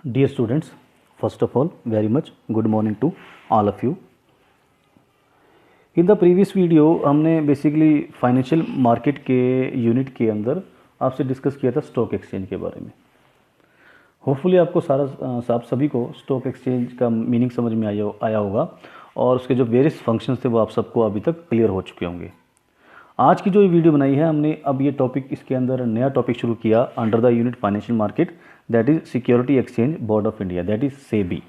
Dear students, first of all, very much good morning to all of you. In the previous video हमने basically financial market के unit के अंदर आपसे discuss किया था stock exchange के बारे में. होपफुली आपको आप सभी को स्टॉक एक्सचेंज का मीनिंग समझ में आया होगा और उसके जो वेरियस फंक्शंस थे वो आप सबको अभी तक क्लियर हो चुके होंगे. आज की जो ये वीडियो बनाई है हमने अब ये टॉपिक इसके अंदर नया टॉपिक शुरू किया under the unit financial market, that is security exchange board of India, that is SEBI.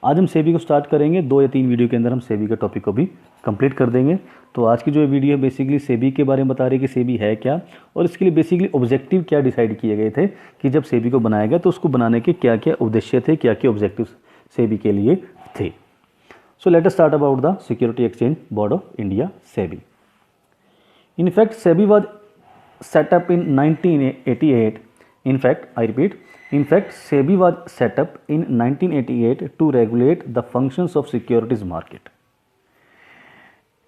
आज हम सेबी को स्टार्ट करेंगे. 2 या 3 वीडियो के अंदर हम सेबी का टॉपिक को भी कंप्लीट कर देंगे. तो आज की जो वीडियो है बेसिकली सेबी के बारे में बता रही है कि सेबी है क्या और इसके लिए बेसिकली ऑब्जेक्टिव क्या डिसाइड किए गए थे कि जब सेबी को बनाया गया तो उसको बनाने के क्या क्या उद्देश्य थे, क्या क्या ऑब्जेक्टिव सेबी के लिए थे. So let us start about the security exchange board of India, SEBI. In fact, SEBI was set up in 1988. In fact, I repeat, in fact, SEBI was set up in 1988 to regulate the functions of securities market.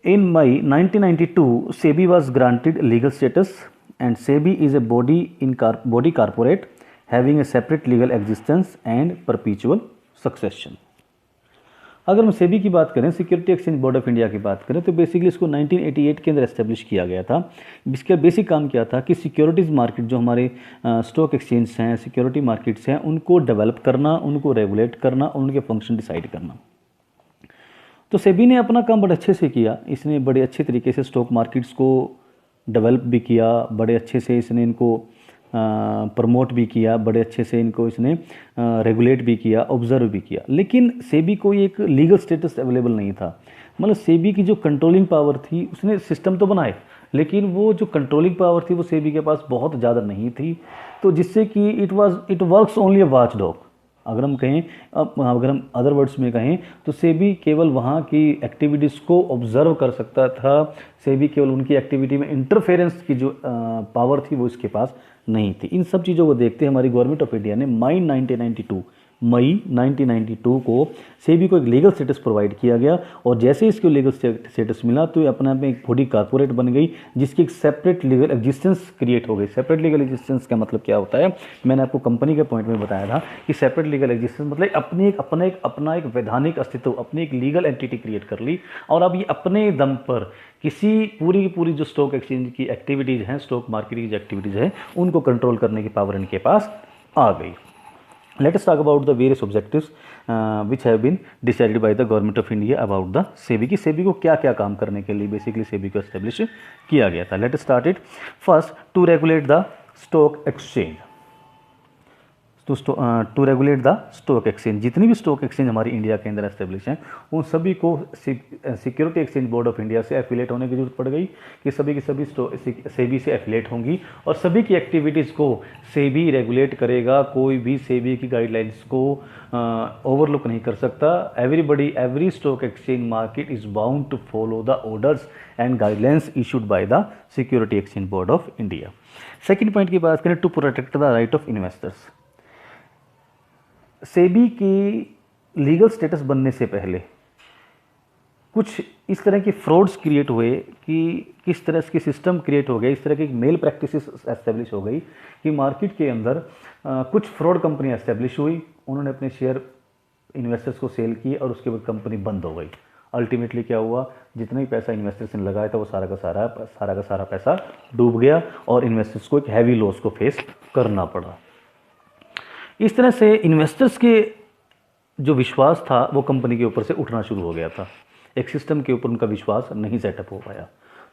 In May 1992, SEBI was granted legal status, and SEBI is a body corporate having a separate legal existence and perpetual succession. अगर हम सेबी की बात करें, security exchange board of India की बात करें, तो basically इसको 1988 के अंदर एस्टेब्लिश किया गया था. इसका बेसिक काम क्या था कि सिक्योरिटीज़ मार्केट जो हमारे स्टॉक एक्सचेंज हैं, सिक्योरिटी मार्केट्स हैं, उनको डेवलप करना, उनको रेगुलेट करना, उनके फंक्शन डिसाइड करना. तो सेबी ने अपना काम बड़े अच्छे से किया. इसने बड़े अच्छे तरीके से स्टॉक मार्केट्स को डेवलप भी किया, बड़े अच्छे से इसने इनको प्रमोट भी किया, बड़े अच्छे से इनको इसने रेगुलेट भी किया, ऑब्जर्व भी किया. लेकिन सेबी को एक लीगल स्टेटस अवेलेबल नहीं था. मतलब सेबी की जो कंट्रोलिंग पावर थी, उसने सिस्टम तो बनाए लेकिन वो जो कंट्रोलिंग पावर थी वो सेबी के पास बहुत ज़्यादा नहीं थी. तो जिससे कि it works only a watch dog. अगर हम कहें, अगर हम अदर वर्ड्स में कहें तो सेबी केवल वहाँ की एक्टिविटीज़ को ऑब्जर्व कर सकता था. सेबी केवल उनकी एक्टिविटी में इंटरफेरेंस की जो पावर थी वो इसके पास नहीं थी. इन सब चीज़ों को देखते हमारी गवर्नमेंट ऑफ इंडिया ने मई 1992 को सेबी को एक लीगल स्टेटस प्रोवाइड किया गया. और जैसे इसको लीगल स्टेटस मिला तो ये अपने आप में एक बॉडी कॉर्पोरेट बन गई जिसकी एक सेपरेट लीगल एग्जिस्टेंस क्रिएट हो गई. सेपरेट लीगल एग्जिस्टेंस का मतलब क्या होता है, मैंने आपको कंपनी के पॉइंट में बताया था कि सेपरेट लीगल एग्जिस्टेंस मतलब अपना एक वैधानिक अस्तित्व, अपनी एक लीगल एंटिटी क्रिएट कर ली. और अब ये अपने दम पर किसी पूरी की पूरी जो स्टॉक एक्सचेंज की एक्टिविटीज़ हैं, स्टॉक मार्केट की जो एक्टिविटीज़ हैं, उनको कंट्रोल करने की पावर इनके पास आ गई. Let us talk about the various objectives which have been decided by the government of India about the SEBI कि SEBI को क्या क्या काम करने के लिए बेसिकली SEBI को एस्टेब्लिश किया गया था. Let us start it. First, to regulate the stock exchange. To regulate the stock exchange. जितनी भी स्टॉक एक्सचेंज हमारी इंडिया के अंदर एस्टेब्लिश हैं उन सभी को security exchange board of India से एफिलेट होने की जरूरत पड़ गई कि सभी की सभी सेबी से एफिलेट होंगी और सभी की एक्टिविटीज़ को सेबी रेगुलेट करेगा. कोई भी सेबी की गाइडलाइंस को ओवरलुक नहीं कर सकता. Every stock exchange market is bound to follow the orders and guidelines issued by the security exchange board of India. Second point की बात करें, to protect the right of investors. SEBI की लीगल स्टेटस बनने से पहले कुछ इस तरह के फ्रॉड्स क्रिएट हुए कि किस तरह के सिस्टम क्रिएट हो गए, इस तरह की मेल प्रैक्टिसेस एस्टेब्लिश हो गई कि मार्केट के अंदर कुछ फ्रॉड कंपनियां एस्टेब्लिश हुई. उन्होंने अपने शेयर इन्वेस्टर्स को सेल किए और उसके बाद कंपनी बंद हो गई. अल्टीमेटली क्या हुआ, जितना भी पैसा इन्वेस्टर्स ने लगाया था वो सारा का सारा पैसा डूब गया और इन्वेस्टर्स को एक हैवी लॉस को फेस करना पड़ा. इस तरह से इन्वेस्टर्स के जो विश्वास था वो कंपनी के ऊपर से उठना शुरू हो गया था. एक सिस्टम के ऊपर उनका विश्वास नहीं सेटअप हो पाया.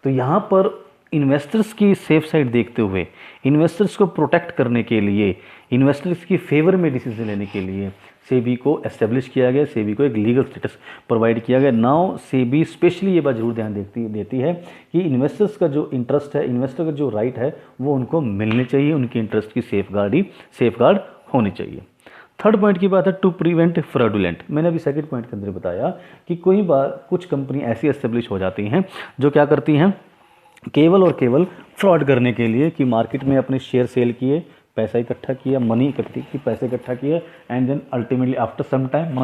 तो यहाँ पर इन्वेस्टर्स की सेफ साइड देखते हुए, इन्वेस्टर्स को प्रोटेक्ट करने के लिए, इन्वेस्टर्स की फेवर में डिसीजन लेने के लिए सेबी को एस्टेब्लिश किया गया, सेबी को एक लीगल स्टेटस प्रोवाइड किया गया. नाउ सेबी स्पेशली ये बात जरूर ध्यान देती है कि इन्वेस्टर्स का जो इंटरेस्ट है, इन्वेस्टर का जो राइट है वो उनको मिलने चाहिए, उनके इंटरेस्ट की सेफगार्ड होनी चाहिए. थर्ड पॉइंट की बात है, टू प्रिवेंट फ्रॉडुलेंट. मैंने अभी सेकंड पॉइंट के अंदर बताया कि कोई बार कुछ कंपनी ऐसी एस्टेब्लिश हो जाती हैं जो क्या करती हैं, केवल और केवल फ्रॉड करने के लिए कि मार्केट में अपने शेयर सेल किए, पैसा इकट्ठा किया, मनी इकट्ठी की, पैसे इकट्ठा किए and then ultimately after some time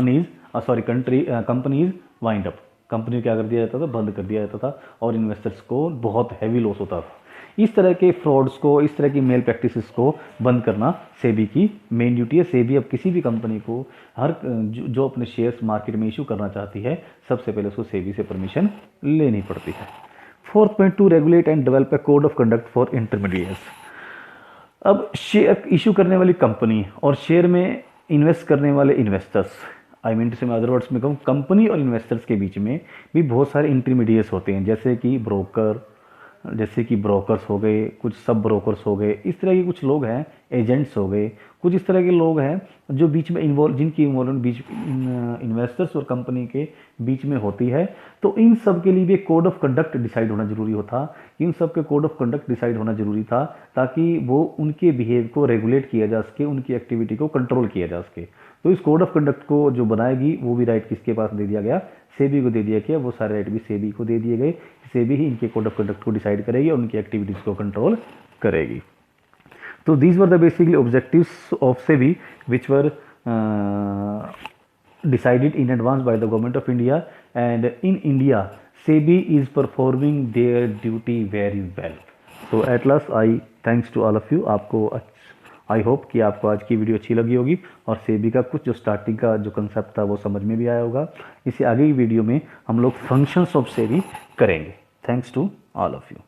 company is wind up. Company क्या कर दिया जाता था, बंद कर दिया जाता था और इन्वेस्टर्स को बहुत हैवी लॉस होता था. इस तरह के फ्रॉड्स को, इस तरह की मेल प्रैक्टिसेस को बंद करना सेबी की मेन ड्यूटी है। सेबी अब किसी भी कंपनी को जो अपने शेयर्स मार्केट में इशू करना चाहती है, सबसे पहले उसको सेबी से परमिशन लेनी पड़ती है। 4.2 regulate and develop a code of conduct for intermediates. अब शेयर इशू करने वाली कंपनी और शेयर में इन्वेस्ट करने वाले इन्वेस्टर्स, आई मीन टू से मैं अदर वर्ड्स में कहूँ, कंपनी और इन्वेस्टर्स के बीच में भी बहुत सारे इंटरमीडिएट्स होते हैं, जैसे कि ब्रोकर्स हो गए, कुछ सब ब्रोकर्स हो गए, इस तरह के कुछ लोग हैं, एजेंट्स हो गए, कुछ इस तरह के लोग हैं जो बीच में जिनकी इन्वॉल्वमेंट बीच इन्वेस्टर्स और कंपनी के बीच में होती है। तो इन सब के लिए भी कोड ऑफ कंडक्ट डिसाइड होना जरूरी होता, इन सब के कोड ऑफ कंडक्ट डिसाइड होना जरूरी था, ताकि वो उनके बिहेव को रेगुलेट किया जा सके, उनकी एक्टिविटी को कंट्रोल किया जा सके। तो इस कोड ऑफ कंडक्ट को जो बनाएगी वो भी राइट किसके पास दे दिया गया, सेबी को दे दिया गया। वो सारे राइट भी सेबी को दे दिए गए। सेबी ही इनके कोड ऑफ कंडक्ट को डिसाइड करेगी और उनकी एक्टिविटीज़ को कंट्रोल करेगी। तो these were the basically objectives of SEBI which were decided in advance by the government of India, and in India SEBI is performing their duty very well. So at last I thanks to all of you। आपको I hope कि आपको आज की video अच्छी लगी होगी और सेबी का कुछ जो स्टार्टिंग का जो कंसेप्ट था वो समझ में भी आया होगा। इसे आगे की वीडियो में हम लोग फंक्शंस ऑफ सेबी करेंगे। Thanks to all of you.